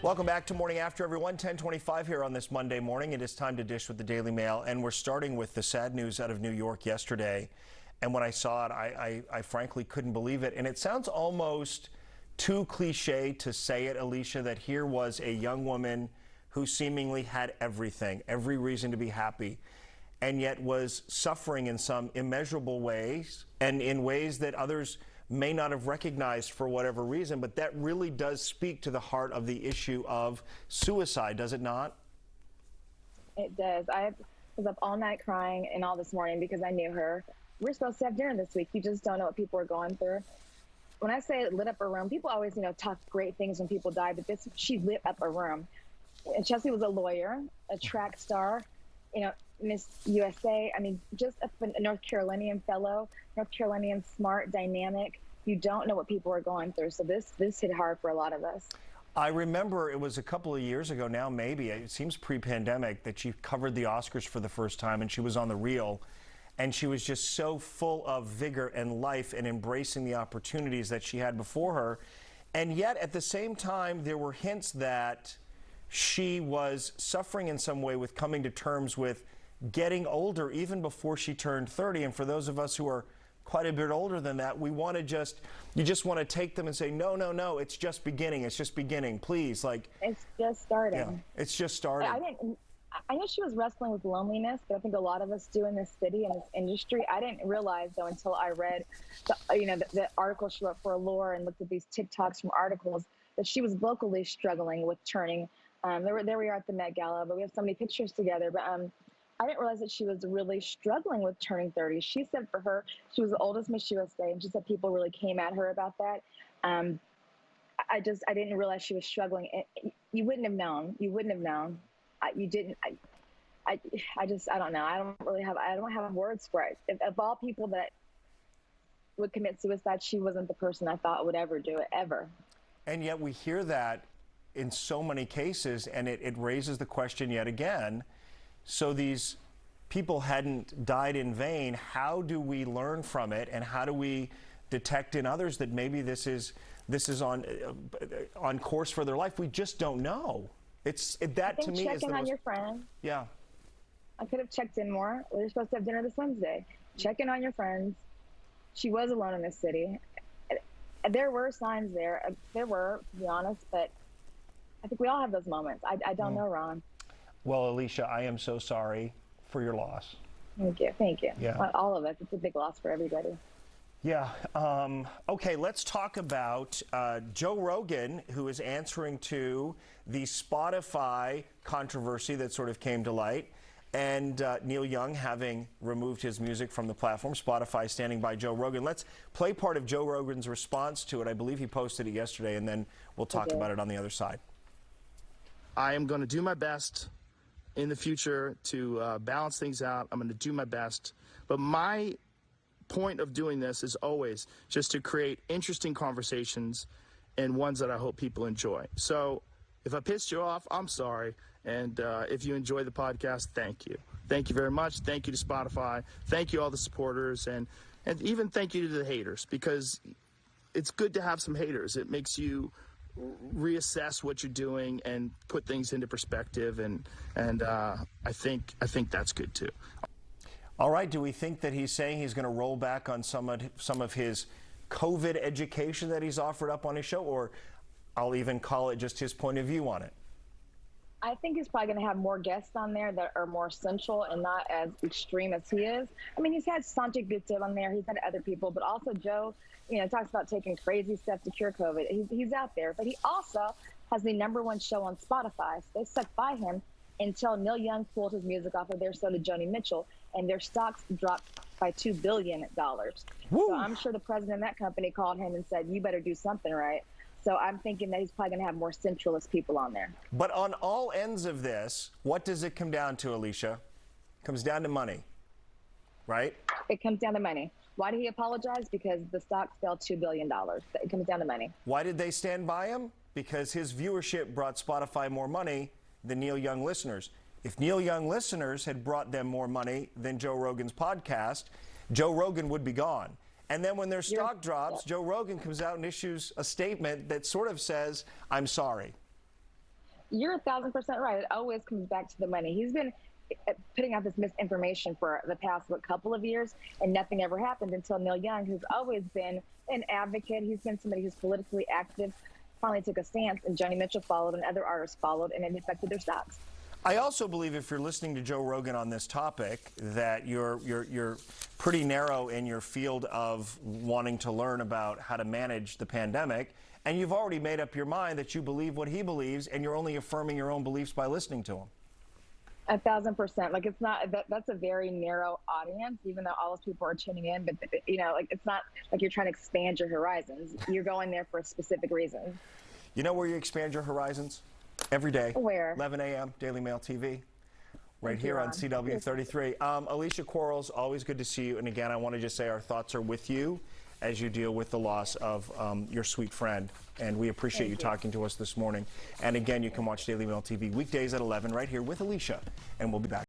Welcome back to Morning After, everyone. 10:25 here on this Monday morning. It is time to dish with the Daily Mail, and we're starting with the sad news out of New York yesterday. And when I saw it, I frankly couldn't believe it. And it sounds almost too cliche to say it, Alicia, that here was a young woman who seemingly had everything, every reason to be happy, and yet was suffering in some immeasurable ways and in ways that others may not have recognized for whatever reason. But that really does speak to the heart of the issue of suicide, does it not? It does. I was up all night crying and all this morning because I knew her. We're supposed to have dinner this week. You just don't know what people are going through. When I say it lit up a room, people always, talk great things when people die, but she lit up a room. And Chelsea was a lawyer, a track star, Miss USA. I mean, just a North Carolinian fellow, North Carolinian, smart, dynamic. You don't know what people are going through. So this hit hard for a lot of us. I remember it was a couple of years ago now, maybe. It seems pre-pandemic that she covered the Oscars for the first time, and she was on The Real. And she was just so full of vigor and life and embracing the opportunities that she had before her. And yet, at the same time, there were hints that she was suffering in some way with coming to terms with getting older even before she turned 30. And for those of us who are quite a bit older than that, you just want to take them and say, no, it's just beginning. It's just beginning. Please, it's just starting. Yeah, it's just starting. I know she was wrestling with loneliness, but I think a lot of us do in this city and this industry. I didn't realize, though, until I read the article she wrote for Allure and looked at these TikToks from articles, that she was vocally struggling with turning. There we are at the Met Gala, but we have so many pictures together. But I didn't realize that she was really struggling with turning 30. She said for her, she was the oldest Miss USA, and she said people really came at her about that. I didn't realize she was struggling. You wouldn't have known. You wouldn't have known. You didn't. I don't know. I don't have words for it. Of all people that would commit suicide, she wasn't the person I thought would ever do it, ever. And yet we hear that in so many cases, and it raises the question yet again. So these people hadn't died in vain. How do we learn from it, and how do we detect in others that maybe this is on course for their life? We just don't know. That to me is the most... Checking on your friends. Yeah. I could have checked in more. We were supposed to have dinner this Wednesday. Check in on your friends. She was alone in this city. There were signs there. There were, to be honest, but I think we all have those moments. I don't know, Ron. Well, Alicia, I am so sorry for your loss. Thank you. Thank you. Yeah. All of us. It's a big loss for everybody. Yeah. Okay, let's talk about Joe Rogan, who is answering to the Spotify controversy that sort of came to light, and Neil Young having removed his music from the platform, Spotify standing by Joe Rogan. Let's play part of Joe Rogan's response to it. I believe he posted it yesterday, and then we'll talk about it on the other side. I am going to do my best in the future to balance things out. I'm going to do my best. But my point of doing this is always just to create interesting conversations and ones that I hope people enjoy. So if I pissed you off, I'm sorry. And if you enjoy the podcast, thank you. Thank you very much. Thank you to Spotify. Thank you all the supporters. And even thank you to the haters, because it's good to have some haters. It makes you reassess what you're doing and put things into perspective. And I think that's good too. All right. Do we think that he's saying he's going to roll back on some of his COVID education that he's offered up on his show, or I'll even call it just his point of view on it? I think he's probably going to have more guests on there that are more central and not as extreme as he is. I mean, he's had Sanjay Gupta on there. He's had other people, but also Joe, talks about taking crazy stuff to cure COVID. He's out there, but he also has the #1 show on Spotify. So they stuck by him until Neil Young pulled his music off of there, so did Joni Mitchell, and their stocks dropped by $2 billion. Woo. So I'm sure the president of that company called him and said, you better do something right. So I'm thinking that he's probably going to have more centralist people on there. But on all ends of this, what does it come down to, Alicia? It comes down to money, right? It comes down to money. Why did he apologize? Because the stock fell $2 billion. It comes down to money. Why did they stand by him? Because his viewership brought Spotify more money than Neil Young listeners. If Neil Young listeners had brought them more money than Joe Rogan's podcast, Joe Rogan would be gone. And then when their stock drops, Joe Rogan comes out and issues a statement that sort of says, I'm sorry. You're 1,000% right. It always comes back to the money. He's been putting out this misinformation for the past couple of years, and nothing ever happened until Neil Young, who's always been an advocate. He's been somebody who's politically active, finally took a stance, and Joni Mitchell followed, and other artists followed, and it affected their stocks. I also believe if you're listening to Joe Rogan on this topic, that you're pretty narrow in your field of wanting to learn about how to manage the pandemic, and you've already made up your mind that you believe what he believes, and you're only affirming your own beliefs by listening to him. 1,000%. Like, it's not that's a very narrow audience, even though all those people are tuning in. But like, it's not like you're trying to expand your horizons. You're going there for a specific reason. You know where you expand your horizons? Every day. Where? 11 a.m. Daily Mail TV. Right here on CW33. Alicia Quarles, always good to see you. And again, I want to just say our thoughts are with you as you deal with the loss of your sweet friend. And we appreciate you talking to us this morning. And again, you can watch Daily Mail TV weekdays at 11 right here with Alicia. And we'll be back.